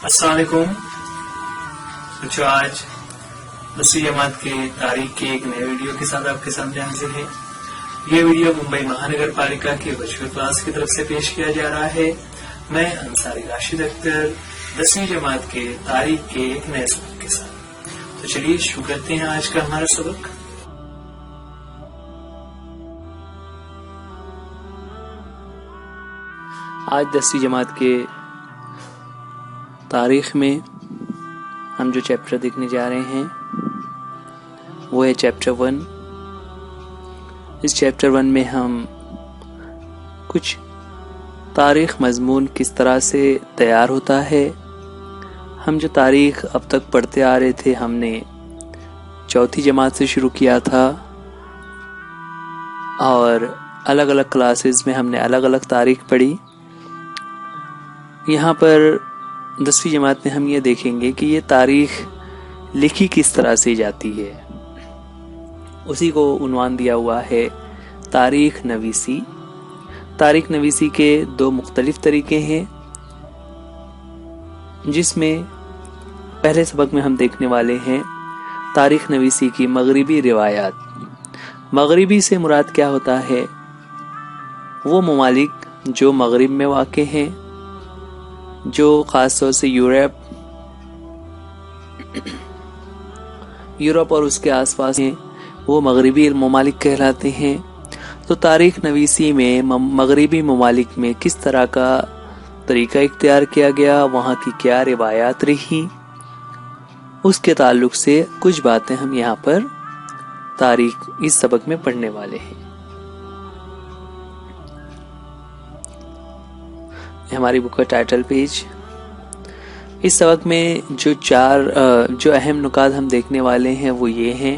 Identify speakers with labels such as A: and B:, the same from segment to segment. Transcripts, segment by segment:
A: السلام علیکم بچوں، آج 10ویں جماعت کے تاریخ کے ایک نئے ویڈیو کے ساتھ آپ کے سامنے حاضر ہے۔ یہ ویڈیو ممبئی مہانگر پالیکا کی ورچوئل کلاس کی طرف سے پیش کیا جا رہا ہے۔ میں انصاری راشد اختر 10ویں جماعت کے تاریخ کے ایک نئے سبق کے ساتھ۔ تو چلیے شروع کرتے ہیں آج کا ہمارا سبق۔ آج 10ویں جماعت کے تاریخ میں ہم جو چیپٹر دیکھنے جا رہے ہیں وہ ہے چیپٹر 1۔ اس چیپٹر 1 میں ہم کچھ تاریخ مضمون کس طرح سے تیار ہوتا ہے۔ ہم جو تاریخ اب تک پڑھتے آ رہے تھے، ہم نے 4تھی جماعت سے شروع کیا تھا اور الگ الگ کلاسز میں ہم نے الگ الگ تاریخ پڑھی۔ یہاں پر 10ویں جماعت میں ہم یہ دیکھیں گے کہ یہ تاریخ لکھی کس طرح سے جاتی ہے۔ اسی کو عنوان دیا ہوا ہے تاریخ نویسی۔ تاریخ نویسی کے 2 مختلف طریقے ہیں، جس میں پہلے سبق میں ہم دیکھنے والے ہیں تاریخ نویسی کی مغربی روایات۔ مغربی سے مراد کیا ہوتا ہے؟ وہ ممالک جو مغرب میں واقع ہیں، جو خاص طور سے یورپ اور اس کے آس پاس ہیں، وہ مغربی ممالک کہلاتے ہیں۔ تو تاریخ نویسی میں مغربی ممالک میں کس طرح کا طریقہ اختیار کیا گیا، وہاں کی کیا روایات رہی، اس کے تعلق سے کچھ باتیں ہم یہاں پر تاریخ اس سبق میں پڑھنے والے ہیں۔ ہماری بک کا ٹائٹل پیج۔ اس سبق میں جو اہم نکات ہم دیکھنے والے ہیں وہ یہ ہیں۔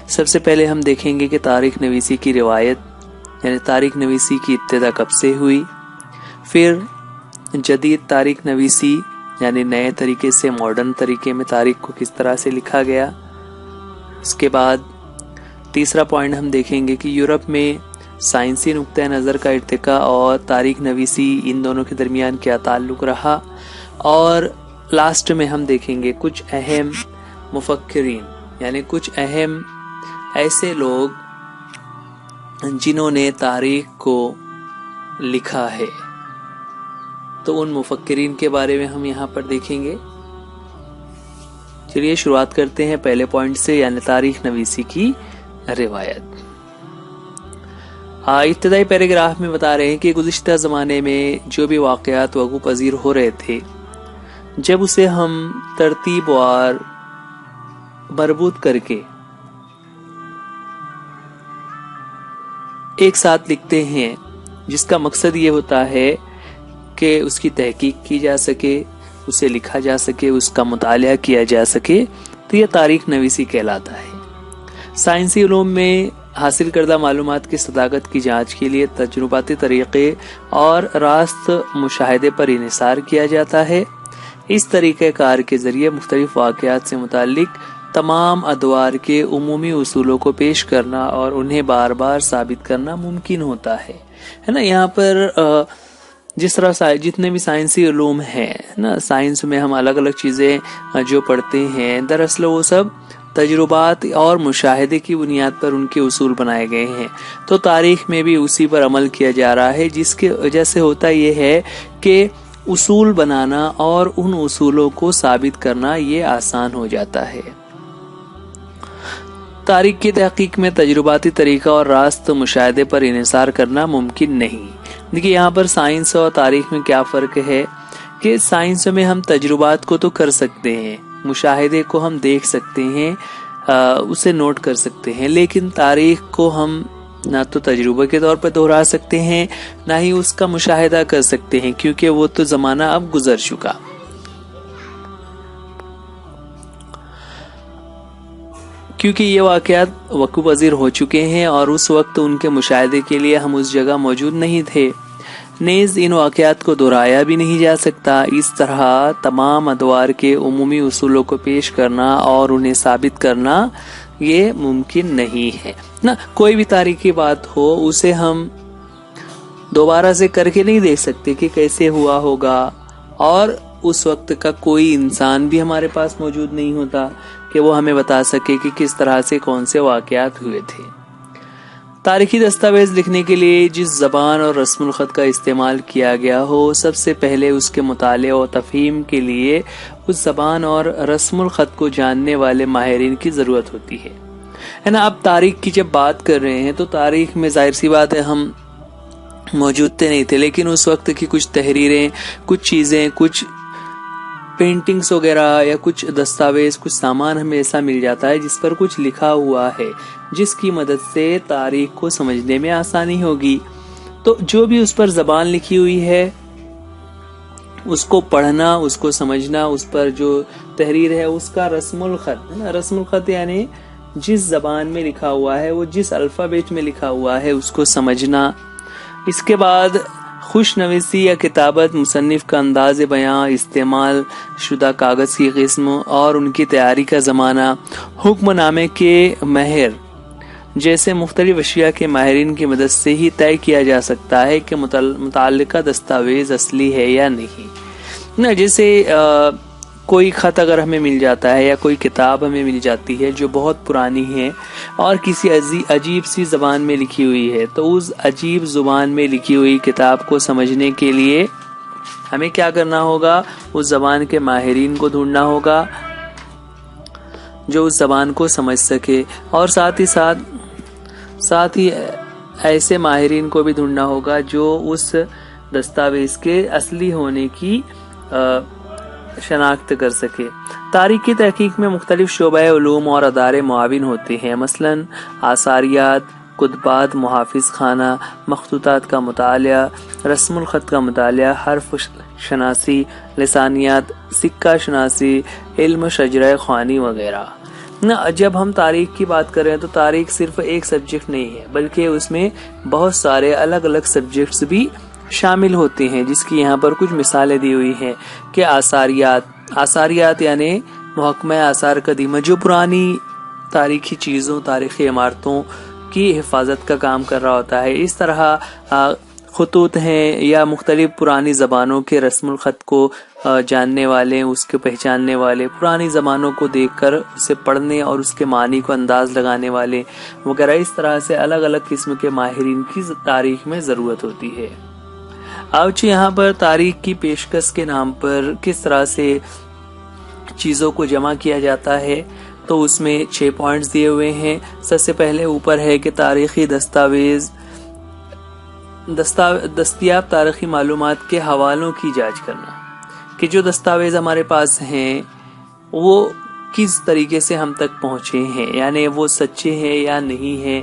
A: سب سے پہلے ہم دیکھیں گے کہ تاریخ نویسی کی روایت، یعنی تاریخ نویسی کی ابتدا کب سے ہوئی۔ پھر جدید تاریخ نویسی یعنی نئے طریقے سے، ماڈرن طریقے میں تاریخ کو کس طرح سے لکھا گیا۔ اس کے بعد تیسرا پوائنٹ ہم دیکھیں گے کہ یورپ میں سائنسی نقطہ نظر کا ارتقاء اور تاریخ نویسی، ان دونوں کے درمیان کیا تعلق رہا۔ اور لاسٹ میں ہم دیکھیں گے کچھ اہم مفکرین، یعنی کچھ اہم ایسے لوگ جنہوں نے تاریخ کو لکھا ہے، تو ان مفکرین کے بارے میں ہم یہاں پر دیکھیں گے۔ چلیے شروعات کرتے ہیں پہلے پوائنٹ سے، یعنی تاریخ نویسی کی روایت۔ ابتدائی پیراگراف میں بتا رہے ہیں کہ گزشتہ زمانے میں جو بھی واقعات وقوع پذیر ہو رہے تھے، جب اسے ہم ترتیب وار مربوط کر کے ایک ساتھ لکھتے ہیں، جس کا مقصد یہ ہوتا ہے کہ اس کی تحقیق کی جا سکے، اسے لکھا جا سکے، اس کا مطالعہ کیا جا سکے، تو یہ تاریخ نویسی کہلاتا ہے۔ سائنسی علوم میں حاصل کردہ معلومات کی صداقت کی جانچ کے لیے تجرباتی طریقے اور راست مشاہدے پر انحصار کیا جاتا ہے۔ اس طریقہ کار کے ذریعے مختلف واقعات سے متعلق تمام ادوار کے عمومی اصولوں کو پیش کرنا اور انہیں بار بار ثابت کرنا ممکن ہوتا ہے نا۔ یہاں پر جس طرح جتنے بھی سائنسی علوم ہیں نا، سائنس میں ہم الگ الگ چیزیں جو پڑھتے ہیں، دراصل وہ سب تجربات اور مشاہدے کی بنیاد پر ان کے اصول بنائے گئے ہیں۔ تو تاریخ میں بھی اسی پر عمل کیا جا رہا ہے، جس کی وجہ سے ہوتا یہ ہے کہ اصول بنانا اور ان اصولوں کو ثابت کرنا یہ آسان ہو جاتا ہے۔ تاریخ کی تحقیق میں تجرباتی طریقہ اور راست مشاہدے پر انحصار کرنا ممکن نہیں۔ دیکھیے یہاں پر سائنس اور تاریخ میں کیا فرق ہے کہ سائنس میں ہم تجربات کو تو کر سکتے ہیں، مشاہدے کو ہم دیکھ سکتے ہیں، اسے نوٹ کر سکتے ہیں، لیکن تاریخ کو ہم نہ تو تجربے کے طور پر دہرا سکتے ہیں، نہ ہی اس کا مشاہدہ کر سکتے ہیں، کیونکہ وہ تو زمانہ اب گزر چکا۔ کیونکہ یہ واقعات وقوع پذیر ہو چکے ہیں اور اس وقت ان کے مشاہدے کے لیے ہم اس جگہ موجود نہیں تھے، نیز ان واقعات کو دہرایا بھی نہیں جا سکتا۔ اس طرح تمام ادوار کے عمومی اصولوں کو پیش کرنا اور انہیں ثابت کرنا یہ ممکن نہیں ہے نا۔ کوئی بھی تاریخی بات ہو، اسے ہم دوبارہ سے کر کے نہیں دیکھ سکتے کہ کیسے ہوا ہوگا، اور اس وقت کا کوئی انسان بھی ہمارے پاس موجود نہیں ہوتا کہ وہ ہمیں بتا سکے کہ کس طرح سے کون سے واقعات ہوئے تھے۔ تاریخی دستاویز لکھنے کے لیے جس زبان اور رسم الخط کا استعمال کیا گیا ہو، سب سے پہلے اس کے مطالعے اور تفہیم کے لیے اس زبان اور رسم الخط کو جاننے والے ماہرین کی ضرورت ہوتی ہے نا۔ اب تاریخ کی جب بات کر رہے ہیں تو تاریخ میں ظاہر سی بات ہے ہم موجود نہیں تھے، لیکن اس وقت کی کچھ تحریریں، کچھ چیزیں، کچھ پینٹنگز وغیرہ یا کچھ دستاویز، کچھ سامان ہمیں ایسا مل جاتا ہے جس پر کچھ لکھا ہوا ہے، جس کی مدد سے تاریخ کو سمجھنے میں آسانی ہوگی۔ تو جو بھی اس پر زبان لکھی ہوئی ہے اس کو پڑھنا، اس کو سمجھنا، اس پر جو تحریر ہے اس کا رسم الخط ہے نا، رسم الخط یعنی جس زبان میں لکھا ہوا ہے، وہ جس الفابیٹ میں لکھا ہوا ہے اس کو سمجھنا۔ اس کے بعد خوش نویسی یا کتابت، مصنف کا انداز بیاں، استعمال شدہ کاغذ کی قسم اور ان کی تیاری کا زمانہ، حکم نامے کے مہر جیسے مختلف اشیاء کے ماہرین کی مدد سے ہی طے کیا جا سکتا ہے کہ متعلقہ دستاویز اصلی ہے یا نہیں۔ جیسے کوئی خط اگر ہمیں مل جاتا ہے یا کوئی کتاب ہمیں مل جاتی ہے جو بہت پرانی ہے اور کسی عجیب سی زبان میں لکھی ہوئی ہے، تو اس عجیب زبان میں لکھی ہوئی کتاب کو سمجھنے کے لیے ہمیں کیا کرنا ہوگا؟ اس زبان کے ماہرین کو ڈھونڈنا ہوگا جو اس زبان کو سمجھ سکے، اور ساتھ ہی ایسے ماہرین کو بھی ڈھونڈنا ہوگا جو اس دستاویز کے اصلی ہونے کی شناخت کر سکے۔ تاریخ کی تحقیق میں مختلف شعبہ علوم اور ادارے معاون ہوتے ہیں، مثلا آثاریات، کتبات، محافظ خانہ، مخطوطات کا مطالعہ، رسم الخط کا مطالعہ، حرف شناسی، لسانیات، سکہ شناسی، علم شجرہ خوانی وغیرہ۔ جب ہم تاریخ کی بات کر رہے ہیں تو تاریخ صرف ایک سبجیکٹ نہیں ہے، بلکہ اس میں بہت سارے الگ الگ سبجیکٹس بھی شامل ہوتے ہیں، جس کی یہاں پر کچھ مثالیں دی ہوئی ہیں کہ آثاریات یعنی محکمہ آثار قدیمہ جو پرانی تاریخی چیزوں، تاریخی عمارتوں کی حفاظت کا کام کر رہا ہوتا ہے۔ اس طرح خطوط ہیں یا مختلف پرانی زبانوں کے رسم الخط کو جاننے والے، اس کے پہچاننے والے، پرانی زبانوں کو دیکھ کر اسے پڑھنے اور اس کے معنی کو انداز لگانے والے وغیرہ، اس طرح سے الگ الگ قسم کے ماہرین کی تاریخ میں ضرورت ہوتی ہے۔ اب یہاں پر تاریخ کی پیشکش کے نام پر کس طرح سے چیزوں کو جمع کیا جاتا ہے، تو اس میں 6 پوائنٹس دیے ہوئے ہیں۔ سب سے پہلے اوپر ہے کہ تاریخی دستیاب تاریخی معلومات کے حوالوں کی جانچ کرنا، کہ جو دستاویز ہمارے پاس ہیں وہ کس طریقے سے ہم تک پہنچے ہیں، یعنی وہ سچے ہیں یا نہیں ہیں،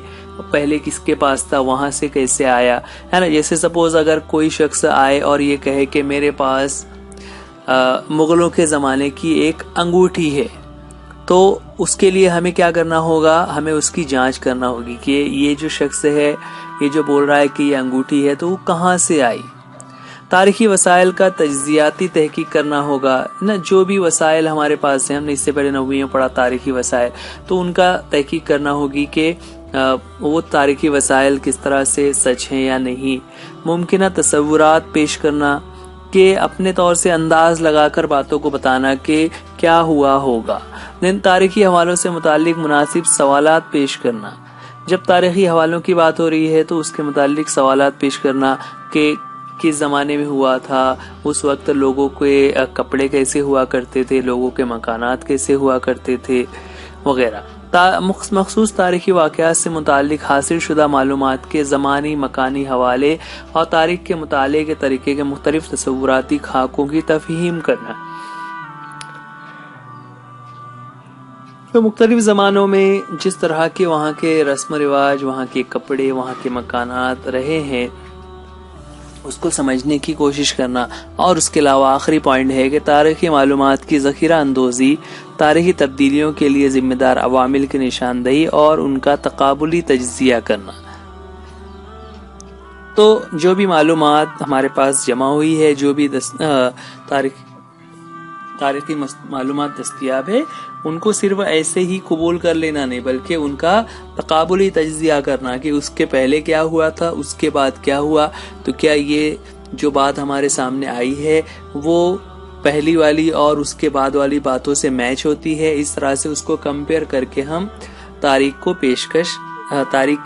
A: پہلے کس کے پاس تھا، وہاں سے کیسے آیا، ہے نا۔ جیسے سپوز اگر کوئی شخص آئے اور یہ کہے کہ میرے پاس مغلوں کے زمانے کی ایک انگوٹھی ہے، تو اس کے لیے ہمیں کیا کرنا ہوگا؟ ہمیں اس کی جانچ کرنا ہوگی کہ یہ جو شخص ہے، یہ جو بول رہا ہے کہ یہ انگوٹھی ہے، تو وہ کہاں سے آئی۔ تاریخی وسائل کا تجزیاتی تحقیق کرنا ہوگا نا، جو بھی وسائل ہمارے پاس ہیں، ہم نے اس سے پہلے 9ویں میں پڑھا تاریخی وسائل، تو ان کا تحقیق کرنا ہوگی کہ وہ تاریخی وسائل کس طرح سے سچ ہیں یا نہیں۔ ممکنہ تصورات پیش کرنا، کہ اپنے طور سے انداز لگا کر باتوں کو بتانا کہ کیا ہوا ہوگا۔ تاریخی حوالوں سے متعلق مناسب سوالات پیش کرنا، جب تاریخی حوالوں کی بات ہو رہی ہے تو اس کے متعلق سوالات پیش کرنا کہ کس زمانے میں ہوا تھا، اس وقت لوگوں کے کپڑے کیسے ہوا کرتے تھے، لوگوں کے مکانات کیسے ہوا کرتے تھے وغیرہ۔ مخصوص تاریخی واقعات سے متعلق حاصل شدہ معلومات کے زمانی مکانی حوالے اور تاریخ کے مطالعے کے طریقے کے مختلف تصوراتی خاکوں کی تفہیم کرنا۔ تو مختلف زمانوں میں جس طرح کے وہاں کے رسم و رواج، وہاں کے کپڑے، وہاں کے مکانات رہے ہیں، اس کو سمجھنے کی کوشش کرنا۔ اور اس کے علاوہ آخری پوائنٹ ہے کہ تاریخی معلومات کی ذخیرہ اندوزی، تاریخی تبدیلیوں کے لیے ذمہ دار عوامل کی نشاندہی اور ان کا تقابلی تجزیہ کرنا۔ تو جو بھی معلومات ہمارے پاس جمع ہوئی ہے، جو بھی تاریخی معلومات دستیاب ہے، ان کو صرف ایسے ہی قبول کر لینا نہیں، بلکہ ان کا تقابلی تجزیہ کرنا کہ اس کے پہلے کیا ہوا تھا، اس کے بعد کیا ہوا، تو کیا یہ جو بات ہمارے سامنے آئی ہے وہ پہلی والی اور اس کے بعد والی باتوں سے میچ ہوتی ہے، اس طرح سے اس کو کمپیئر کر کے ہم تاریخ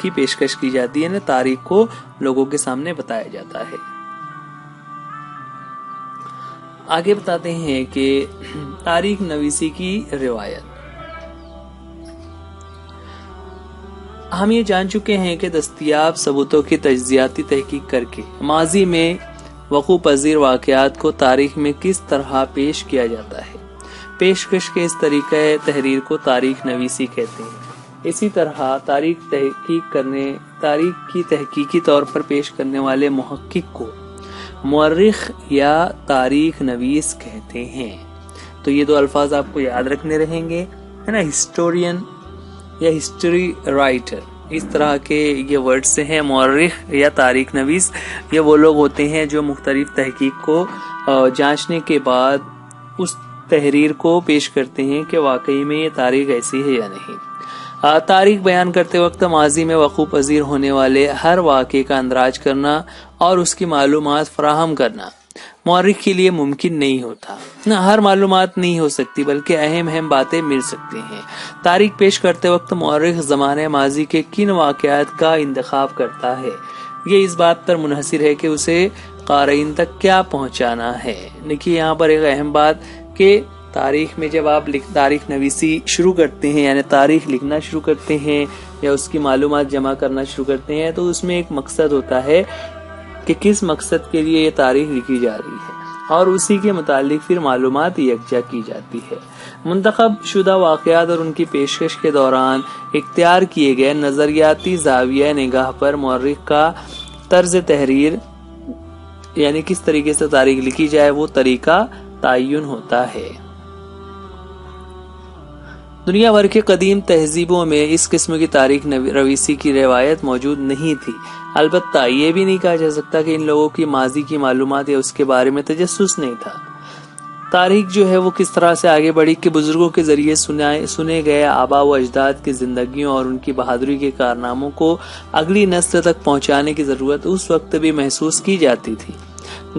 A: کی پیشکش کی جاتی ہے نا، تاریخ کو لوگوں کے سامنے بتایا جاتا ہے۔ آگے بتاتے ہیں کہ تاریخ نویسی کی روایت۔ ہم یہ جان چکے ہیں کہ دستیاب ثبوتوں کی تجزیاتی تحقیق کر کے ماضی میں وقوع پذیر واقعات کو تاریخ میں کس طرح پیش کیا جاتا ہے، پیشکش کے اس طریقہ تحریر کو تاریخ نویسی کہتے ہیں۔ اسی طرح تاریخ کی تحقیقی طور پر پیش کرنے والے محقق کو مورخ یا تاریخ نویس کہتے ہیں۔ تو یہ دو الفاظ آپ کو یاد رکھنے رہیں گے، ہے نا، ہسٹورین یا ہسٹری رائٹر، اس طرح کے یہ ورڈ سے ہیں۔ مورخ یا تاریخ نویس یہ وہ لوگ ہوتے ہیں جو مختلف تحقیق کو جانچنے کے بعد اس تحریر کو پیش کرتے ہیں کہ واقعی میں یہ تاریخ ایسی ہے یا نہیں۔ تاریخ بیان کرتے وقت ماضی میں وقوع پذیر ہونے والے ہر واقعے کا اندراج کرنا اور اس کی معلومات فراہم کرنا مورخ کے لیے ممکن نہیں ہوتا۔ ہر معلومات نہیں ہو سکتی، بلکہ اہم باتیں مل سکتی ہیں۔ تاریخ پیش کرتے وقت مورخ زمانہ ماضی کے کن واقعات کا انتخاب کرتا ہے، یہ اس بات پر منحصر ہے کہ اسے قارئین تک کیا پہنچانا ہے۔ دیکھیے یہاں پر ایک اہم بات کہ تاریخ میں جب آپ تاریخ نویسی شروع کرتے ہیں، یعنی تاریخ لکھنا شروع کرتے ہیں یا اس کی معلومات جمع کرنا شروع کرتے ہیں، تو اس میں ایک مقصد ہوتا ہے کہ کس مقصد کے لیے یہ تاریخ لکھی جا رہی ہے، اور اسی کے متعلق پھر معلومات یکجا کی جاتی ہے۔ منتخب شدہ واقعات اور ان کی پیشکش کے دوران اختیار کیے گئے نظریاتی زاویہ نگاہ پر مورخ کا طرز تحریر، یعنی کس طریقے سے تاریخ لکھی جائے، وہ طریقہ تعین ہوتا ہے۔ دنیا بھر کے قدیم تہذیبوں میں اس قسم کی تاریخ نویسی کی روایت موجود نہیں تھی۔ البتہ یہ بھی نہیں کہا جا سکتا کہ ان لوگوں کی ماضی کی معلومات یا اس کے بارے میں تجسس نہیں تھا۔ تاریخ جو ہے وہ کس طرح سے آگے بڑھی کہ بزرگوں کے ذریعے سنے گئے آباء و اجداد کی زندگیوں اور ان کی بہادری کے کارناموں کو اگلی نسل تک پہنچانے کی ضرورت اس وقت بھی محسوس کی جاتی تھی۔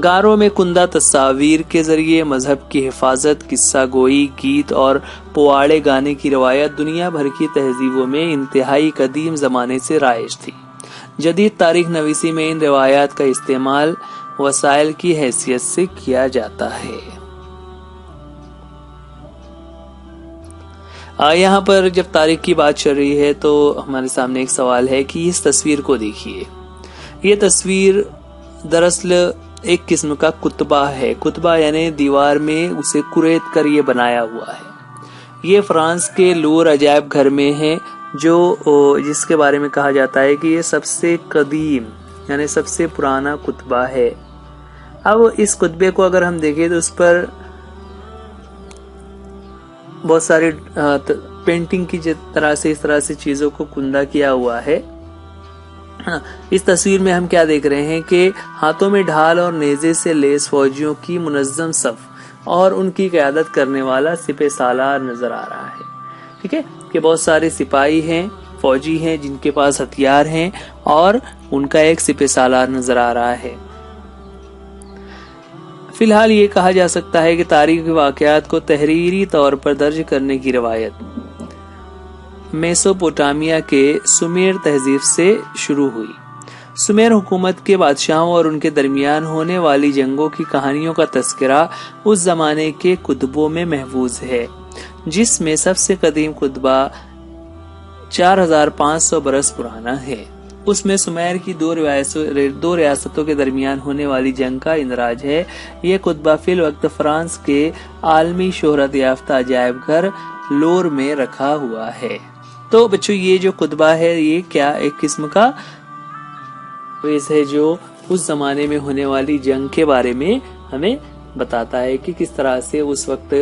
A: گاروں میں کندہ تصاویر کے ذریعے مذہب کی حفاظت، قصہ گوئی، گیت اور پواڑے گانے کی روایت دنیا بھر کی تہذیبوں میں انتہائی قدیم زمانے سے رائج تھی۔ جدید تاریخ نویسی میں ان روایات کا استعمال وسائل کی حیثیت سے کیا جاتا ہے۔ یہاں پر جب تاریخ کی بات چل رہی ہے تو ہمارے سامنے ایک سوال ہے کہ اس تصویر کو دیکھیے۔ یہ تصویر دراصل ایک قسم کا کتبہ ہے۔ کتبہ یعنی دیوار میں اسے کریت کر یہ بنایا ہوا ہے۔ یہ فرانس کے لور عجائب گھر میں ہے، جس کے بارے میں کہا جاتا ہے کہ یہ سب سے قدیم یعنی سب سے پرانا کتبہ ہے۔ اب اس کتبے کو اگر ہم دیکھیں تو اس پر بہت ساری پینٹنگ کی اس طرح سے چیزوں کو کندہ کیا ہوا ہے۔ اس تصویر میں ہم کیا دیکھ رہے ہیں کہ ہاتھوں میں ڈھال اور نیزے سے لیس فوجیوں کی منظم صف اور ان کی قیادت کرنے والا سپہ سالار نظر آ رہا ہے۔ ٹھیک ہے کہ بہت سارے سپاہی ہیں، فوجی ہیں جن کے پاس ہتھیار ہیں، اور ان کا ایک سپہ سالار نظر آ رہا ہے۔ فی الحال یہ کہا جا سکتا ہے کہ تاریخی واقعات کو تحریری طور پر درج کرنے کی روایت میسوپوٹامیا کے سومیر تہذیب سے شروع ہوئی۔ سومیر حکومت کے بادشاہوں اور ان کے درمیان ہونے والی جنگوں کی کہانیوں کا تذکرہ اس زمانے کے کتبوں میں محفوظ ہے، جس میں سب سے قدیم کتبہ 4500 برس پرانا ہے۔ اس میں سومیر کی دو ریاستوں کے درمیان ہونے والی جنگ کا اندراج ہے۔ یہ کتبہ فی الوقت فرانس کے عالمی شہرت یافتہ عجائب گھر لور میں رکھا ہوا ہے۔ تو بچوں یہ جو کتبہ ہے یہ کیا ایک قسم کا ویس ہے جو اس زمانے میں ہونے والی جنگ کے بارے میں ہمیں بتاتا ہے کہ کس طرح سے اس وقت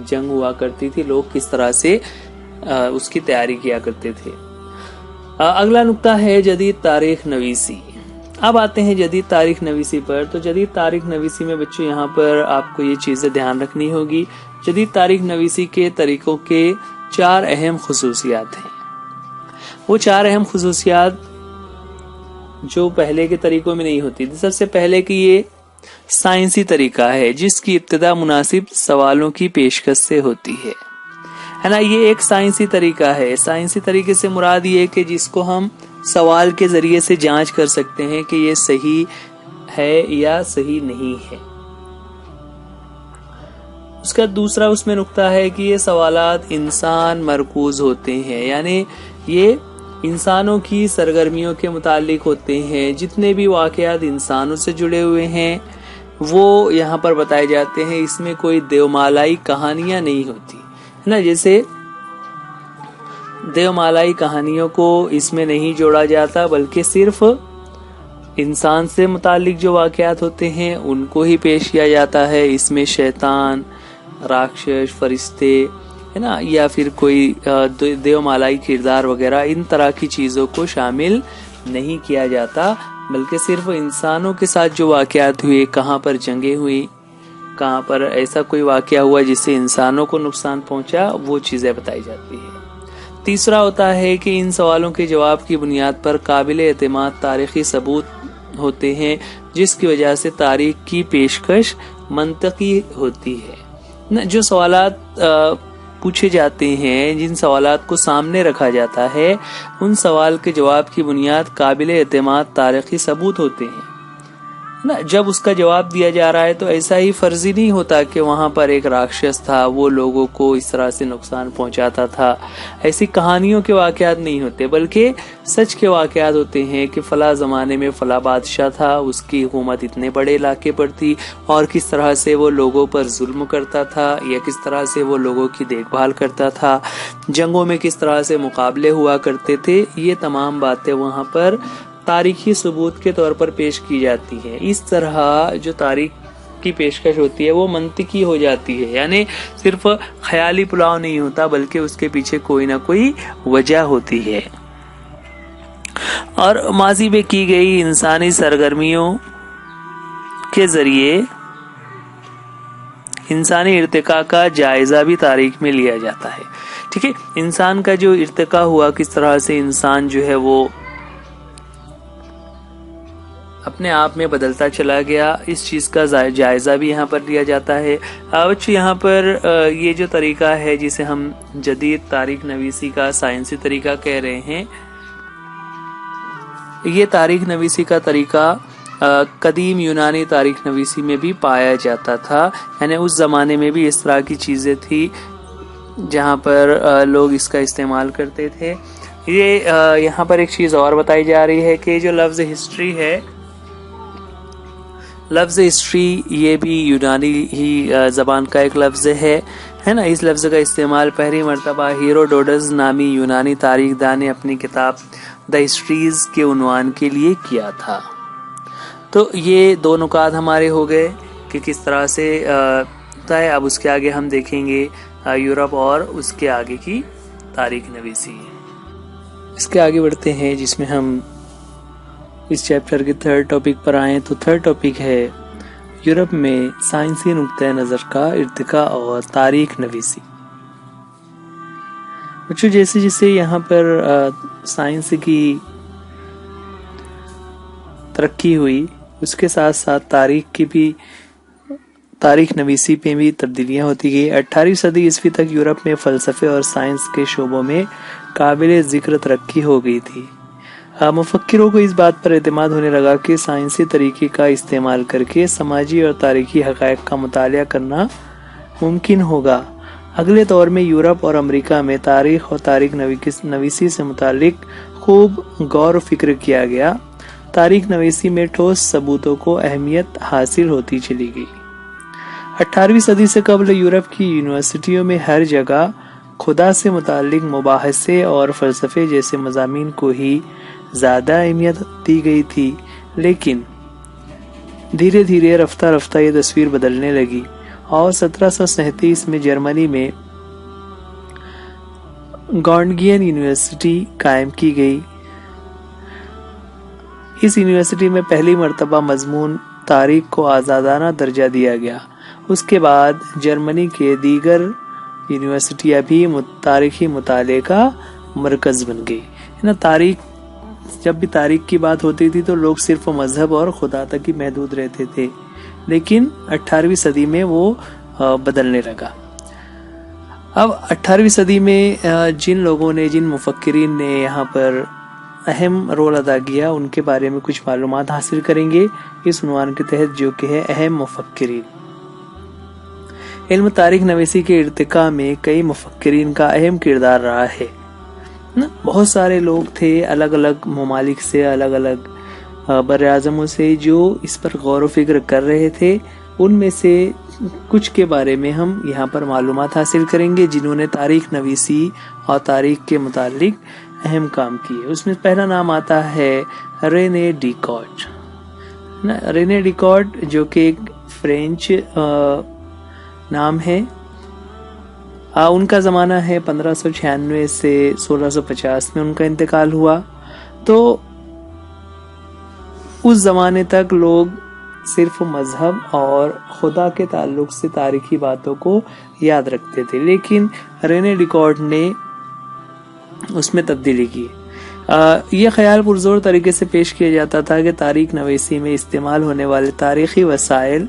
A: جنگ ہوا کرتی تھی، لوگ کس طرح سے اس کی تیاری کیا کرتے تھے۔ اگلا نقطہ ہے جدید تاریخ نویسی۔ اب آتے ہیں جدید تاریخ نویسی پر۔ تو جدید تاریخ نویسی میں بچوں یہاں پر آپ کو یہ چیزیں دھیان رکھنی ہوگی۔ جدید تاریخ نویسی کے طریقوں کے 4 اہم خصوصیات ہیں۔ وہ 4 اہم خصوصیات جو پہلے کے طریقوں میں نہیں ہوتی تھی۔ سب سے پہلے کہ یہ سائنسی طریقہ ہے جس کی ابتدا مناسب سوالوں کی پیشکش سے ہوتی ہے نا. یہ ایک سائنسی طریقہ ہے. سائنسی طریقے سے مراد یہ ہے کہ جس کو ہم سوال کے ذریعے سے جانچ کر سکتے ہیں کہ یہ صحیح ہے یا صحیح نہیں ہے. اس کا دوسرا اس میں نقطہ ہے کہ یہ سوالات انسان مرکوز ہوتے ہیں, یعنی یہ انسانوں کی سرگرمیوں کے متعلق ہوتے ہیں. جتنے بھی واقعات انسانوں سے جڑے ہوئے ہیں وہ یہاں پر بتائے جاتے ہیں. اس میں کوئی دیومالائی کہانیاں نہیں ہوتی ہے نا. جیسے دیومالائی کہانیوں کو اس میں نہیں جوڑا جاتا, بلکہ صرف انسان سے متعلق جو واقعات ہوتے ہیں ان کو ہی پیش کیا جاتا ہے. اس میں شیطان, راکشس, فرشتے ہے نا, یا پھر کوئی دیومالائی کردار وغیرہ ان طرح کی چیزوں کو شامل نہیں کیا جاتا, بلکہ صرف انسانوں کے ساتھ جو واقعات ہوئے, کہاں پر جنگیں ہوئی, کہاں پر ایسا کوئی واقعہ ہوا جس سے انسانوں کو نقصان پہنچا, وہ چیزیں بتائی جاتی ہیں. تیسرا ہوتا ہے کہ ان سوالوں کے جواب کی بنیاد پر قابل اعتماد تاریخی ثبوت ہوتے ہیں, جس کی وجہ سے تاریخ کی پیشکش منطقی ہوتی ہے. جو سوالات پوچھے جاتے ہیں, جن سوالات کو سامنے رکھا جاتا ہے, ان سوال کے جواب کی بنیاد قابل اعتماد تاریخی ثبوت ہوتے ہیں نا. جب اس کا جواب دیا جا رہا ہے تو ایسا ہی فرضی نہیں ہوتا کہ وہاں پر ایک راکشس تھا, وہ لوگوں کو اس طرح سے نقصان پہنچاتا تھا. ایسی کہانیوں کے واقعات نہیں ہوتے, بلکہ سچ کے واقعات ہوتے ہیں کہ فلاں زمانے میں فلاں بادشاہ تھا, اس کی حکومت اتنے بڑے علاقے پر تھی, اور کس طرح سے وہ لوگوں پر ظلم کرتا تھا, یا کس طرح سے وہ لوگوں کی دیکھ بھال کرتا تھا, جنگوں میں کس طرح سے مقابلے ہوا کرتے تھے. یہ تمام باتیں وہاں پر تاریخی ثبوت کے طور پر پیش کی جاتی ہیں. اس طرح جو تاریخ کی پیشکش ہوتی ہے وہ منطقی ہو جاتی ہے, یعنی صرف خیالی پلاؤ نہیں ہوتا, بلکہ اس کے پیچھے کوئی نہ کوئی وجہ ہوتی ہے. اور ماضی میں کی گئی انسانی سرگرمیوں کے ذریعے انسانی ارتقاء کا جائزہ بھی تاریخ میں لیا جاتا ہے. ٹھیک ہے, انسان کا جو ارتقاء ہوا, کس طرح سے انسان جو ہے وہ اپنے آپ میں بدلتا چلا گیا, اس چیز کا جائزہ بھی یہاں پر لیا جاتا ہے. یہاں پر یہ جو طریقہ ہے جسے ہم جدید تاریخ نویسی کا سائنسی طریقہ کہہ رہے ہیں, یہ تاریخ نویسی کا طریقہ قدیم یونانی تاریخ نویسی میں بھی پایا جاتا تھا. یعنی اس زمانے میں بھی اس طرح کی چیزیں تھی جہاں پر لوگ اس کا استعمال کرتے تھے. یہ یہاں پر ایک چیز اور بتائی جا رہی ہے کہ جو لفظ ہسٹری ہے, لفظ ہسٹری یہ بھی یونانی ہی زبان کا ایک لفظ ہے نا. اس لفظ کا استعمال پہلی مرتبہ ہیروڈوٹس نامی یونانی تاریخ دان نے اپنی کتاب دا ہسٹریز کے عنوان کے لیے کیا تھا. تو یہ دو نکات ہمارے ہو گئے کہ کس طرح سے ہوتا ہے. اب اس کے آگے ہم دیکھیں گے یورپ اور اس کے آگے کی تاریخ نویسی. اس کے آگے بڑھتے ہیں جس میں ہم اس چیپٹر کے تھرڈ ٹاپک پر آئیں. تو تھرڈ ٹاپک ہے یورپ میں سائنسی نقطہ نظر کا ارتقاء اور تاریخ نویسی. بچوں, جیسے جیسے یہاں پر سائنس کی ترقی ہوئی, اس کے ساتھ ساتھ تاریخ نویسی پہ بھی تبدیلیاں ہوتی گئی. 18ویں صدی عیسوی تک یورپ میں فلسفے اور سائنس کے شعبوں میں قابل ذکر ترقی ہو گئی تھی. مفکروں کو اس بات پر اعتماد ہونے لگا کہ سائنسی طریقے کا استعمال کر کے سماجی اور تاریخی حقائق کا مطالعہ کرنا ممکن ہوگا. اگلے دور میں یورپ اور امریکہ میں تاریخ اور تاریخ نویسی سے متعلق خوب غور و فکر کیا گیا. تاریخ نویسی میں ٹھوس ثبوتوں کو اہمیت حاصل ہوتی چلی گئی. 18ویں صدی سے قبل یورپ کی یونیورسٹیوں میں ہر جگہ خدا سے متعلق مباحثے اور فلسفے جیسے مضامین کو ہی زیادہ اہمیت دی گئی تھی. لیکن دھیرے دھیرے رفتہ رفتہ یہ تصویر بدلنے لگی اور 1737 میں جرمنی میں گونٹگین یونیورسٹی قائم کی گئی. اس یونیورسٹی میں پہلی مرتبہ مضمون تاریخ کو آزادانہ درجہ دیا گیا. اس کے بعد جرمنی کے دیگر یونیورسٹیاں بھی تاریخی مطالعے کا مرکز بن گئی. جب بھی تاریخ کی بات ہوتی تھی تو لوگ صرف مذہب اور خدا تک ہی محدود رہتے تھے, لیکن 18ویں صدی میں وہ بدلنے لگا۔ اب 18ویں صدی میں جن لوگوں نے، جن مفکرین نے یہاں پر اہم رول ادا کیا، ان کے بارے میں کچھ معلومات حاصل کریں گے اس عنوان کے تحت، جو کہ ہے اہم مفکرین۔ علم تاریخ نویسی کے ارتقاء میں کئی مفکرین کا اہم کردار رہا ہے۔ بہت سارے لوگ تھے الگ الگ ممالک سے، الگ الگ براعظموں سے، جو اس پر غور و فکر کر رہے تھے۔ ان میں سے کچھ کے بارے میں ہم یہاں پر معلومات حاصل کریں گے، جنہوں نے تاریخ نویسی اور تاریخ کے متعلق اہم کام کیے۔ اس میں پہلا نام آتا ہے رینے ڈیکارٹ۔ رینے ڈیکارٹ جو کہ ایک فرینچ نام ہے، ان کا زمانہ ہے 1596 سے 1650 میں ان کا انتقال ہوا۔ تو اس زمانے تک لوگ صرف مذہب اور خدا کے تعلق سے تاریخی باتوں کو یاد رکھتے تھے، لیکن رینے ڈیکارٹ نے اس میں تبدیلی کی۔ یہ خیال پرزور طریقے سے پیش کیا جاتا تھا کہ تاریخ نویسی میں استعمال ہونے والے تاریخی وسائل،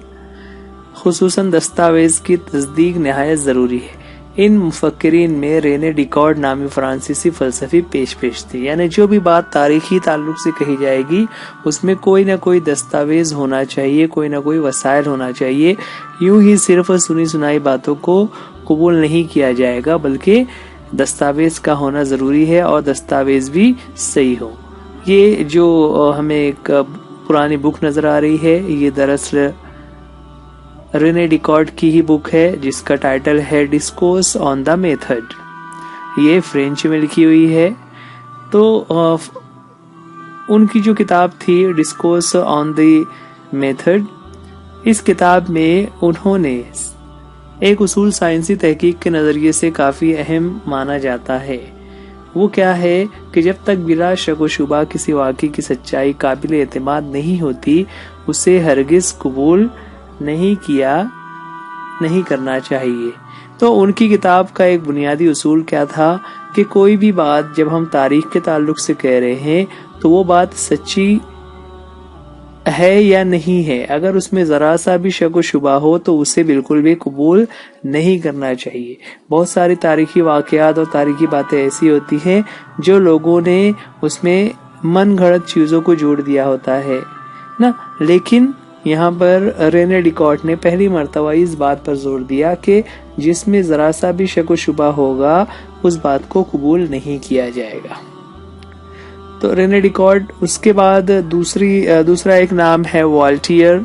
A: خصوصاً دستاویز کی تصدیق نہایت ضروری ہے۔ ان مفکرین میں رینے ڈیکارٹ نامی فرانسیسی فلسفی پیش تھی، یعنی جو بھی بات تاریخی تعلق سے کہی جائے گی اس میں کوئی نہ کوئی دستاویز ہونا چاہیے، کوئی نہ کوئی وسائل ہونا چاہیے۔ یوں ہی صرف سنی سنائی باتوں کو قبول نہیں کیا جائے گا، بلکہ دستاویز کا ہونا ضروری ہے، اور دستاویز بھی صحیح ہو۔ یہ جو ہمیں ایک پرانی بک نظر آ رہی ہے، یہ دراصل رینے ڈیکارٹ کی ہی بک ہے، جس کا ٹائٹل ہے ڈسکورس آن دا میتھڈ۔ یہ فرینچ میں لکھی ہوئی ہے۔ تو ان کی جو کتاب تھی ڈسکورس آن دی میتھڈ، اس کتاب میں انہوں نے ایک اصول سائنسی تحقیق کے نظریے سے کافی اہم مانا جاتا ہے۔ وہ کیا ہے کہ جب تک بلا شک و شبہ کسی واقعے کی سچائی قابل اعتماد نہیں ہوتی، اسے ہرگز قبول نہیں کرنا چاہیے۔ تو ان کی کتاب کا ایک بنیادی اصول کیا تھا کہ کوئی بھی بات جب ہم تاریخ کے تعلق سے کہہ رہے ہیں تو وہ بات سچی ہے یا نہیں ہے، اگر اس میں ذرا سا بھی شک و شبہ ہو تو اسے بالکل بھی قبول نہیں کرنا چاہیے۔ بہت ساری تاریخی واقعات اور تاریخی باتیں ایسی ہوتی ہیں جو لوگوں نے اس میں من گھڑت چیزوں کو جوڑ دیا ہوتا ہے نا، لیکن یہاں پر رینے ڈیکارٹ نے پہلی مرتبہ اس بات پر زور دیا کہ جس میں ذرا سا بھی شک و شبہ ہوگا اس بات کو قبول نہیں کیا جائے گا۔ تو رینے ڈیکارٹ، اس کے بعد دوسرا ایک نام ہے والٹیئر۔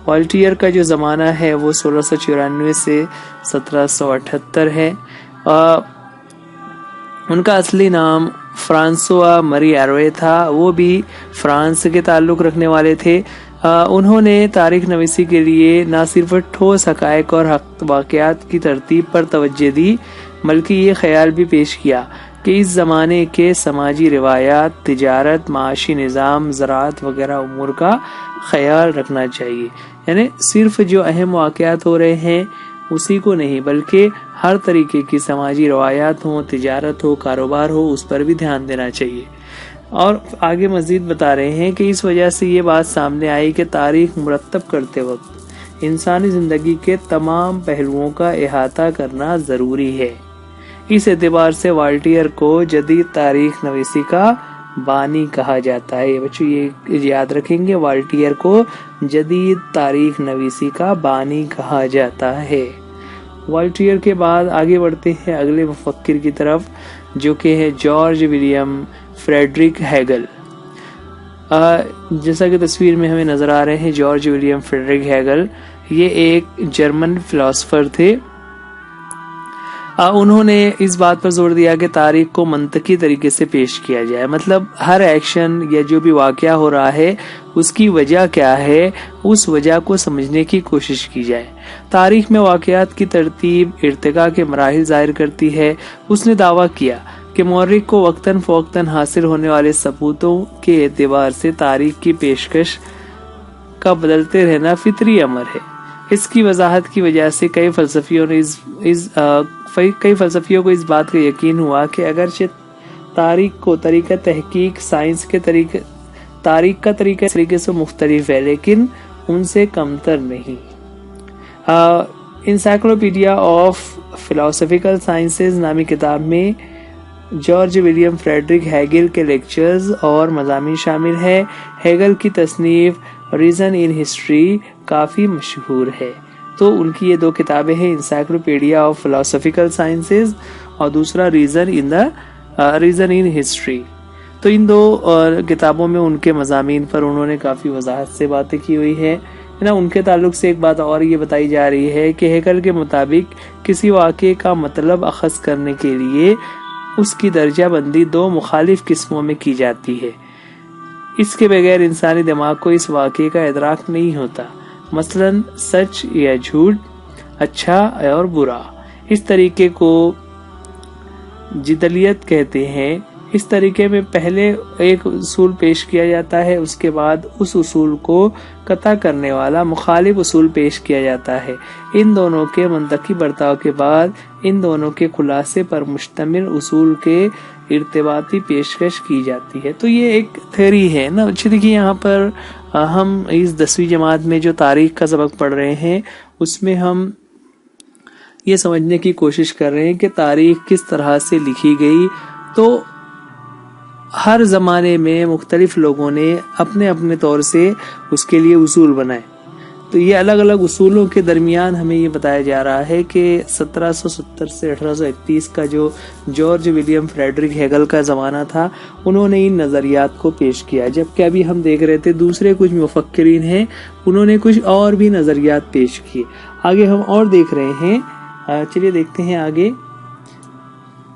A: والٹیئر کا جو زمانہ ہے وہ 1694 سے 1778 ہے۔ ان کا اصلی نام فرانسوا مری ایروے تھا، وہ بھی فرانس کے تعلق رکھنے والے تھے۔ انہوں نے تاریخ نویسی کے لیے نہ صرف ٹھوس حقائق اور واقعات کی ترتیب پر توجہ دی، بلکہ یہ خیال بھی پیش کیا کہ اس زمانے کے سماجی روایات، تجارت، معاشی نظام، زراعت وغیرہ امور کا خیال رکھنا چاہیے۔ یعنی صرف جو اہم واقعات ہو رہے ہیں اسی کو نہیں، بلکہ ہر طریقے کی سماجی روایات ہوں، تجارت ہو، کاروبار ہو، اس پر بھی دھیان دینا چاہیے۔ اور آگے مزید بتا رہے ہیں کہ اس وجہ سے یہ بات سامنے آئی کہ تاریخ مرتب کرتے وقت انسانی زندگی کے تمام پہلوؤں کا احاطہ کرنا ضروری ہے۔ اس اعتبار سے والٹیئر کو جدید تاریخ نویسی کا بانی کہا جاتا ہے۔ بچوں یہ یاد رکھیں گے، والٹیئر کو جدید تاریخ نویسی کا بانی کہا جاتا ہے۔ والٹیئر کے بعد آگے بڑھتے ہیں اگلے مفکر کی طرف، جو کہ ہے جارج ولیم فریڈرک ہیگل۔ جیسا کہ تصویر میں ہمیں نظر آ رہے ہیں، جارج ولیم فریڈرک ہیگل یہ ایک جرمن فلاسفر تھے۔ انہوں نے اس بات پر زور دیا کہ تاریخ کو منطقی طریقے سے پیش کیا جائے، مطلب ہر ایکشن یا جو بھی واقعہ ہو رہا ہے اس کی وجہ کیا ہے، اس وجہ کو سمجھنے کی کوشش کی جائے۔ تاریخ میں واقعات کی ترتیب ارتقاء کے مراحل ظاہر کرتی ہے۔ اس نے دعویٰ کیا کہ مورخ کو وقتاً فوقتاً حاصل ہونے والے ثبوتوں کے اعتبار سے تاریخ کی پیشکش کا بدلتے رہنا فطری امر ہے۔ اس کی وضاحت کی وجہ سے کئی فلسفیوں کو اس بات کا یقین ہوا کہ اگرچہ تاریخ کو طریقہ تحقیق سائنس کے تاریخ کا طریقہ سے مختلف ہے، لیکن ان سے کمتر نہیں۔ انسائکلوپیڈیا آف فلاسفیکل سائنسز نامی کتاب میں جارج ولیم فریڈرک ہیگل کے لیکچرز اور مضامین شامل ہے۔ ہیگل کی تصنیف ریزن ان ہسٹری کافی مشہور ہے۔ تو ان کی یہ دو کتابیں ہیں، انسائکلوپیڈیا آف فلاسفیکل سائنسز اور دوسرا ریزن ان ہسٹری۔ تو ان دو کتابوں میں ان کے مضامین پر انہوں نے کافی وضاحت سے باتیں کی ہوئی ہے نا۔ ان کے تعلق سے ایک بات اور یہ بتائی جا رہی ہے کہ ہیگل کے مطابق کسی واقعے کا مطلب اخذ کرنے کے لیے اس کی درجہ بندی دو مخالف قسموں میں کی جاتی ہے۔ اس کے بغیر انسانی دماغ کو اس واقعے کا ادراک نہیں ہوتا، مثلا سچ یا جھوٹ، اچھا اور برا۔ اس طریقے کو جدلیت کہتے ہیں۔ اس طریقے میں پہلے ایک اصول پیش کیا جاتا ہے، اس کے بعد اس اصول کو قطع کرنے والا مخالف اصول پیش کیا جاتا ہے۔ ان دونوں کے منطقی برتاؤ کے بعد ان دونوں کے خلاصے پر مشتمل اصول کے ارتباطی پیشکش کی جاتی ہے۔ تو یہ ایک تھیوری ہے نا۔ اچھا دیکھیے، یہاں پر ہم اس 10ویں جماعت میں جو تاریخ کا سبق پڑھ رہے ہیں اس میں ہم یہ سمجھنے کی کوشش کر رہے ہیں کہ تاریخ کس طرح سے لکھی گئی۔ تو ہر زمانے میں مختلف لوگوں نے اپنے اپنے طور سے اس کے لیے اصول بنائے۔ تو یہ الگ الگ اصولوں کے درمیان ہمیں یہ بتایا جا رہا ہے کہ 1770 سے 1831 کا جو جارج ولیم فریڈرک ہیگل کا زمانہ تھا، انہوں نے ان نظریات کو پیش کیا، جبکہ ابھی ہم دیکھ رہے تھے دوسرے کچھ مفکرین ہیں، انہوں نے کچھ اور بھی نظریات پیش کیے۔ آگے ہم اور دیکھ رہے ہیں، چلیے دیکھتے ہیں آگے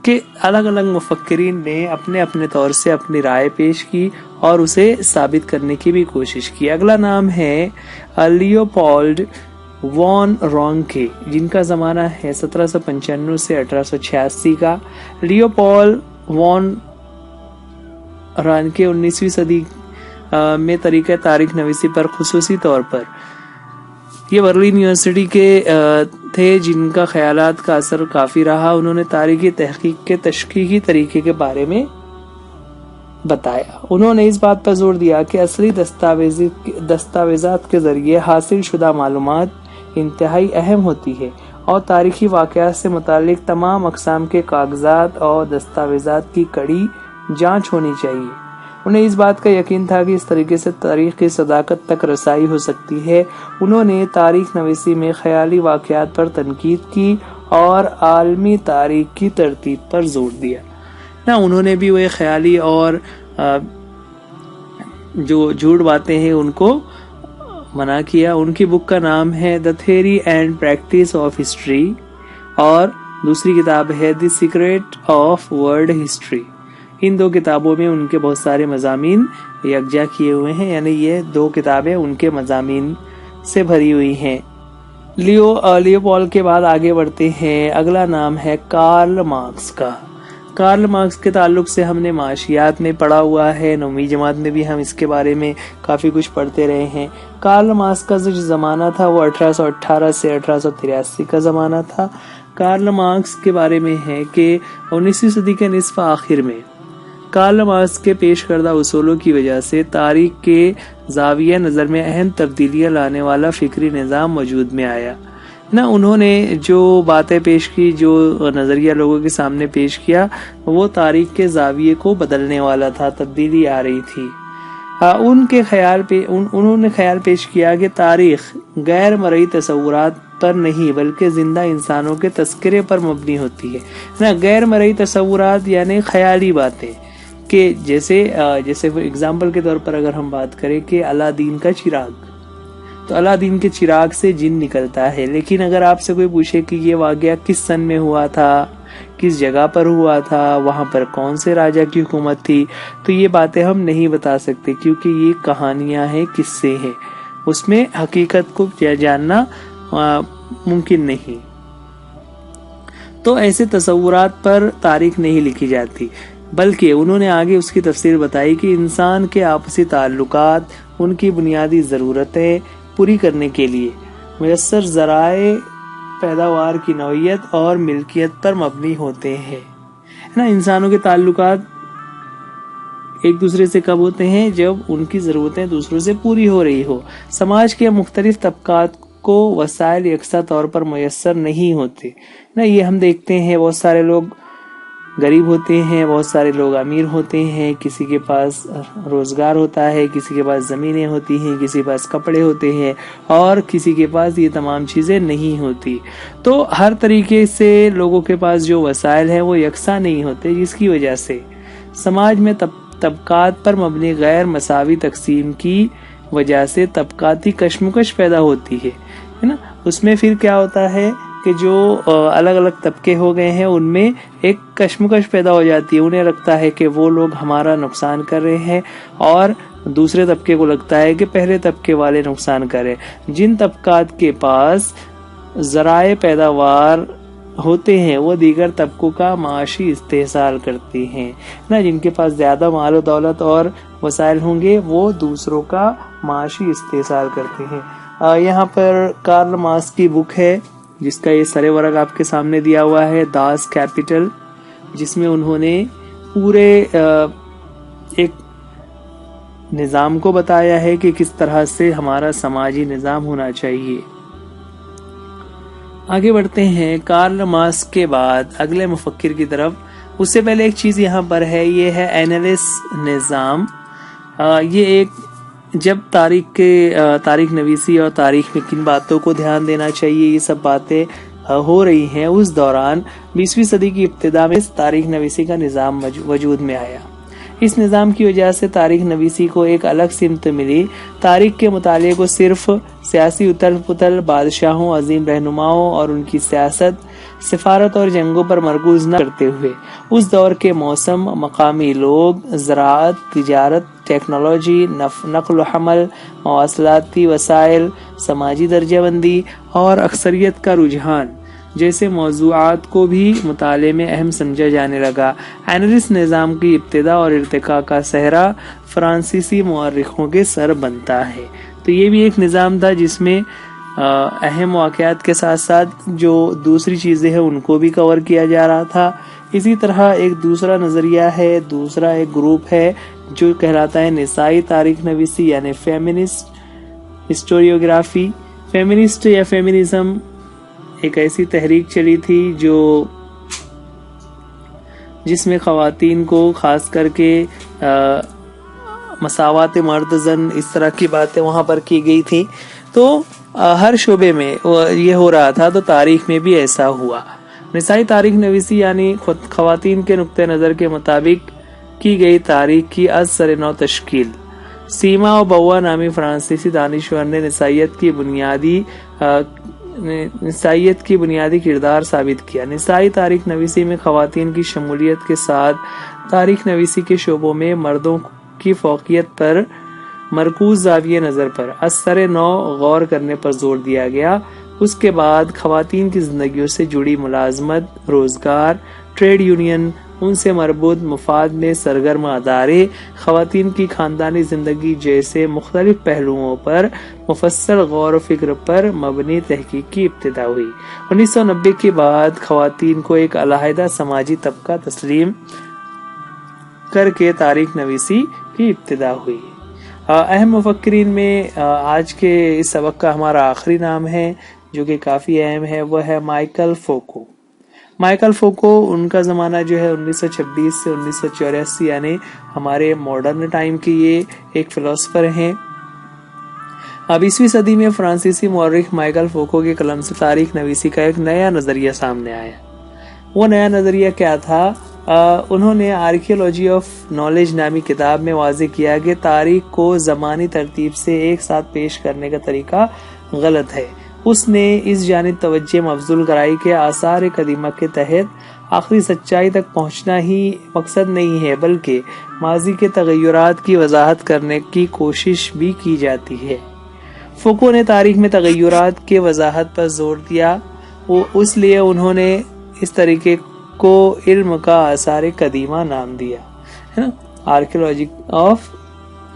A: کہ الگ الگ مفکرین نے اپنے اپنے طور سے اپنی رائے پیش کی اور اسے ثابت کرنے کی بھی کوشش کی۔ اگلا نام ہے لیوپولڈ وان رانکے، جن کا زمانہ ہے 1795 سے 1886 کا۔ لیوپولڈ وان رانکے 19ویں صدی میں طریقہ تاریخ نویسی پر خصوصی طور پر یہ برلن یونیورسٹی کے تھے، جن کا خیالات کا اثر کافی رہا۔ انہوں نے تاریخی تحقیق کے تشخیصی طریقے کے بارے میں بتایا۔ انہوں نے اس بات پر زور دیا کہ اصلی دستاویزات کے ذریعے حاصل شدہ معلومات انتہائی اہم ہوتی ہے اور تاریخی واقعات سے متعلق تمام اقسام کے کاغذات اور دستاویزات کی کڑی جانچ ہونی چاہیے۔ انہیں اس بات کا یقین تھا کہ اس طریقے سے تاریخ کی صداقت تک رسائی ہو سکتی ہے۔ انہوں نے تاریخ نویسی میں خیالی واقعات پر تنقید کی اور عالمی تاریخ کی ترتیب پر زور دیا۔ انہوں نے بھی وہ خیالی اور جو جھوٹ باتیں ہیں ان کو منع کیا۔ ان کی بک کا نام ہے The Theory and Practice of History اور دوسری کتاب ہے The Secret of World History۔ ان دو کتابوں میں ان کے بہت سارے مضامین یکجا کیے ہوئے ہیں، یعنی یہ دو کتابیں ان کے مضامین سے بھری ہوئی ہیں۔ لیوپولڈ کے بعد آگے بڑھتے ہیں۔ اگلا نام ہے کارل مارکس کا۔ کارل مارکس کے تعلق سے ہم نے معاشیات میں پڑھا ہوا ہے، 9ویں جماعت میں بھی ہم اس کے بارے میں کافی کچھ پڑھتے رہے ہیں۔ کارل مارکس کا جو زمانہ تھا وہ 1818 سے 1883 کا زمانہ تھا۔ کارل مارکس کے بارے میں ہے کہ 19ویں صدی کے نصف آخر میں کارل مارکس کے پیش کردہ اصولوں کی وجہ سے تاریخ کے زاویہ نظر میں اہم تبدیلیاں لانے والا فکری نظام وجود میں آیا نا۔ انہوں نے جو باتیں پیش کی، جو نظریہ لوگوں کے سامنے پیش کیا، وہ تاریخ کے زاویے کو بدلنے والا تھا، تبدیلی آ رہی تھی۔ انہوں نے خیال پیش کیا کہ تاریخ غیر مرئی تصورات پر نہیں بلکہ زندہ انسانوں کے تذکرے پر مبنی ہوتی ہے نا۔ غیر مرئی تصورات یعنی خیالی باتیں، کہ جیسے اگزامپل کے طور پر اگر ہم بات کریں کہ الادین کا چراغ، تو الادین کے چراغ سے جن نکلتا ہے، لیکن اگر آپ سے کوئی پوچھے کہ یہ واقعہ کس سن میں ہوا تھا، کس جگہ پر ہوا تھا، وہاں پر کون سے راجا کی حکومت تھی، تو یہ باتیں ہم نہیں بتا سکتے، کیونکہ یہ کہانیاں ہیں، قصے ہیں، اس میں حقیقت کو جاننا ممکن نہیں۔ تو ایسے تصورات پر تاریخ نہیں لکھی جاتی، بلکہ انہوں نے آگے اس کی تفسیر بتائی کہ انسان کے آپسی تعلقات ان کی بنیادی ضرورتیں پوری کرنے کے لیے میسر ذرائع پیداوار کی نوعیت اور ملکیت پر مبنی ہوتے ہیں نا۔ انسانوں کے تعلقات ایک دوسرے سے کب ہوتے ہیں؟ جب ان کی ضرورتیں دوسروں سے پوری ہو رہی ہو۔ سماج کے مختلف طبقات کو وسائل یکساں طور پر میسر نہیں ہوتے نا، یہ ہم دیکھتے ہیں بہت سارے لوگ غریب ہوتے ہیں، بہت سارے لوگ امیر ہوتے ہیں، کسی کے پاس روزگار ہوتا ہے، کسی کے پاس زمینیں ہوتی ہیں، کسی کے پاس کپڑے ہوتے ہیں، اور کسی کے پاس یہ تمام چیزیں نہیں ہوتی۔ تو ہر طریقے سے لوگوں کے پاس جو وسائل ہیں وہ یکساں نہیں ہوتے، جس کی وجہ سے سماج میں طبقات پر مبنی غیر مساوی تقسیم کی وجہ سے طبقاتی کشمکش پیدا ہوتی ہے نا۔ اس میں پھر کیا ہوتا ہے کہ جو الگ الگ طبقے ہو گئے ہیں ان میں ایک کشمکش پیدا ہو جاتی ہے، انہیں لگتا ہے کہ وہ لوگ ہمارا نقصان کر رہے ہیں، اور دوسرے طبقے کو لگتا ہے کہ پہلے طبقے والے نقصان کر رہے ہیں۔ جن طبقات کے پاس ذرائع پیداوار ہوتے ہیں وہ دیگر طبقوں کا معاشی استحصال کرتے ہیں نا، جن کے پاس زیادہ مال و دولت اور وسائل ہوں گے وہ دوسروں کا معاشی استحصال کرتے ہیں۔ یہاں پر کارل مارکس کی بک ہے جس کا یہ سرِ ورق آپ کے سامنے دیا ہوا ہے، داس کیپٹل، جس میں انہوں نے پورے ایک نظام کو بتایا ہے کہ کس طرح سے ہمارا سماجی نظام ہونا چاہیے۔ آگے بڑھتے ہیں کارل مارکس کے بعد اگلے مفکر کی طرف۔ اس سے پہلے ایک چیز یہاں پر ہے، یہ ہے اینالس نظام۔ یہ ایک جب تاریخ نویسی اور تاریخ میں کن باتوں کو دھیان دینا چاہیے یہ سب باتیں ہو رہی ہیں، اس دوران 20ویں صدی کی ابتدا میں تاریخ نویسی کا نظام وجود میں آیا۔ اس نظام کی وجہ سے تاریخ نویسی کو ایک الگ سمت ملی۔ تاریخ کے مطالعے کو صرف سیاسی اتل پتل، بادشاہوں، عظیم رہنماؤں اور ان کی سیاست، سفارت اور جنگوں پر مرکوز نہ کرتے ہوئے اس دور کے موسم، مقامی لوگ، زراعت، تجارت، ٹیکنالوجی، نقل و حمل، مواصلاتی وسائل، سماجی درجہ بندی اور اکثریت کا رجحان جیسے موضوعات کو بھی مطالعے میں اہم سمجھا جانے لگا۔ اینالس نظام کی ابتدا اور ارتقاء کا صحرا فرانسیسی مورخوں کے سر بنتا ہے۔ تو یہ بھی ایک نظام تھا جس میں اہم واقعات کے ساتھ ساتھ جو دوسری چیزیں ہیں ان کو بھی کور کیا جا رہا تھا۔ اسی طرح ایک دوسرا نظریہ ہے، دوسرا ایک گروپ ہے جو کہلاتا ہے نسائی تاریخ نویسی، یعنی فیمنسٹ ہسٹوریوگرافی۔ فیمنسٹ یا فیمنزم ایک ایسی تحریک چلی تھی جس میں خواتین کو خاص کر کے مساوات مرد زن اس طرح کی باتیں وہاں پر کی گئی تھی۔ تو ہر شعبے میں یہ ہو رہا تھا، تو تاریخ میں بھی ایسا ہوا۔ نسائی تاریخ نویسی یعنی خواتین کے نقطہ نظر کے مطابق کی گئی تاریخ کی از سر نو تشکیل۔ سیما و بوا نامی فرانسیسی دانشور نے نسائیت کی بنیادی کردار ثابت کیا۔ نسائی تاریخ نویسی میں خواتین کی شمولیت کے ساتھ تاریخ نویسی کے شعبوں میں مردوں کی فوقیت پر مرکوز زاویہ نظر پر از سر نو غور کرنے پر زور دیا گیا۔ اس کے بعد خواتین کی زندگیوں سے جڑی ملازمت، روزگار، ٹریڈ یونین، ان سے مربوط مفاد میں سرگرم ادارے، خواتین کی خاندانی زندگی جیسے مختلف پہلوؤں پر مفصل غور و فکر پر مبنی تحقیق کی ابتدا ہوئی۔ 1990 کے بعد خواتین کو ایک علیحدہ سماجی طبقہ تسلیم کر کے تاریخ نویسی کی ابتدا ہوئی۔ اہم مفکرین میں آج کے اس سبق کا ہمارا آخری نام ہے جو کہ کافی اہم ہے، وہ ہے مائیکل فوکو۔ مائیکل فوکو، ان کا زمانہ جو ہے 1926 سے 1984، یعنی ہمارے ماڈرن ٹائم کے یہ ایک فلسفر ہیں۔ 20ویں صدی میں فرانسیسی مورخ مائیکل فوکو کے قلم سے تاریخ نویسی کا ایک نیا نظریہ سامنے آیا۔ وہ نیا نظریہ کیا تھا؟ انہوں نے آرکیالوجی آف نالج نامی کتاب میں واضح کیا کہ تاریخ کو زمانی ترتیب سے ایک ساتھ پیش کرنے کا طریقہ غلط ہے۔ اس نے اس جانب توجہ مبذول کرائی کہ آثار قدیمہ کے تحت آخری سچائی تک پہنچنا ہی مقصد نہیں ہے، بلکہ ماضی کے تغیرات کی وضاحت کرنے کی کوشش بھی کی جاتی ہے۔ فوکو نے تاریخ میں تغیرات کے وضاحت پر زور دیا، اس لیے انہوں نے اس طریقے کو علم کا آثار قدیمہ نام دیا ہے نا، آرکیالوجی آف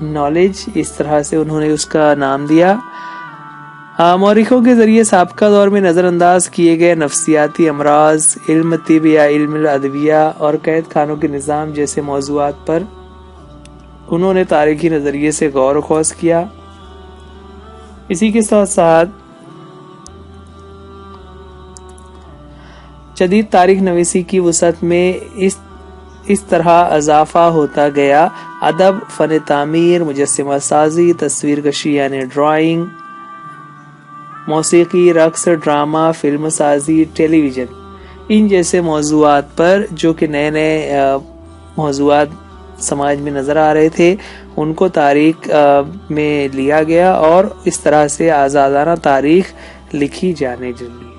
A: نالج، اس طرح سے انہوں نے اس کا نام دیا۔ مورخوں کے ذریعے سابقہ دور میں نظر انداز کیے گئے نفسیاتی امراض، علم طب یا علم الادویہ اور قید خانوں کے نظام جیسے موضوعات پر انہوں نے تاریخی نظریے سے غور و خوض کیا۔ اسی کے ساتھ ساتھ جدید تاریخ نویسی کی وسعت میں اس طرح اضافہ ہوتا گیا۔ ادب، فن تعمیر، مجسمہ سازی، تصویر کشی یعنی ڈرائنگ، موسیقی، رقص، ڈرامہ، فلم سازی، ٹیلی ویژن، ان جیسے موضوعات پر جو کہ نئے نئے موضوعات سماج میں نظر آ رہے تھے، ان کو تاریخ میں لیا گیا اور اس طرح سے آزادانہ تاریخ لکھی جانے لگی۔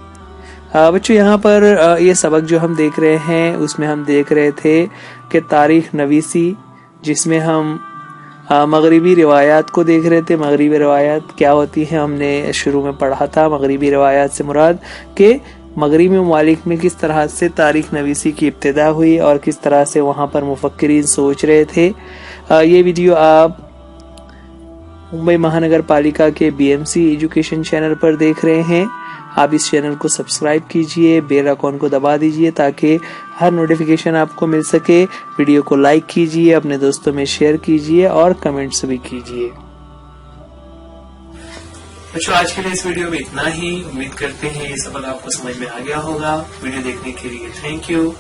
A: بچوں یہاں پر یہ سبق جو ہم دیکھ رہے ہیں اس میں ہم دیکھ رہے تھے کہ تاریخ نویسی، جس میں ہم مغربی روایات کو دیکھ رہے تھے۔ مغربی روایات کیا ہوتی ہیں ہم نے شروع میں پڑھا تھا۔ مغربی روایات سے مراد کہ مغربی ممالک میں کس طرح سے تاریخ نویسی کی ابتدا ہوئی اور کس طرح سے وہاں پر مفکرین سوچ رہے تھے۔ یہ ویڈیو آپ ممبئی مہانگر پالیکا کے BMC ایجوکیشن چینل پر دیکھ رہے ہیں۔ آپ اس چینل کو سبسکرائب کیجئے، بیل آئیکن کو دبا دیجئے تاکہ ہر نوٹیفیکیشن آپ کو مل سکے۔ ویڈیو کو لائک کیجئے، اپنے دوستوں میں شیئر کیجئے اور کمنٹس بھی کیجئے۔ بچوں آج کے لیے اس ویڈیو میں اتنا ہی۔ امید کرتے ہیں یہ سبق آپ کو سمجھ میں آ گیا ہوگا۔ ویڈیو دیکھنے کے لیے تھینک یو۔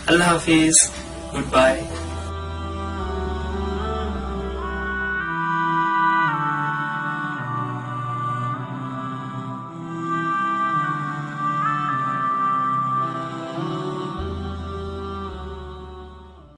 A: اللہ حافظ، گڈ بائے۔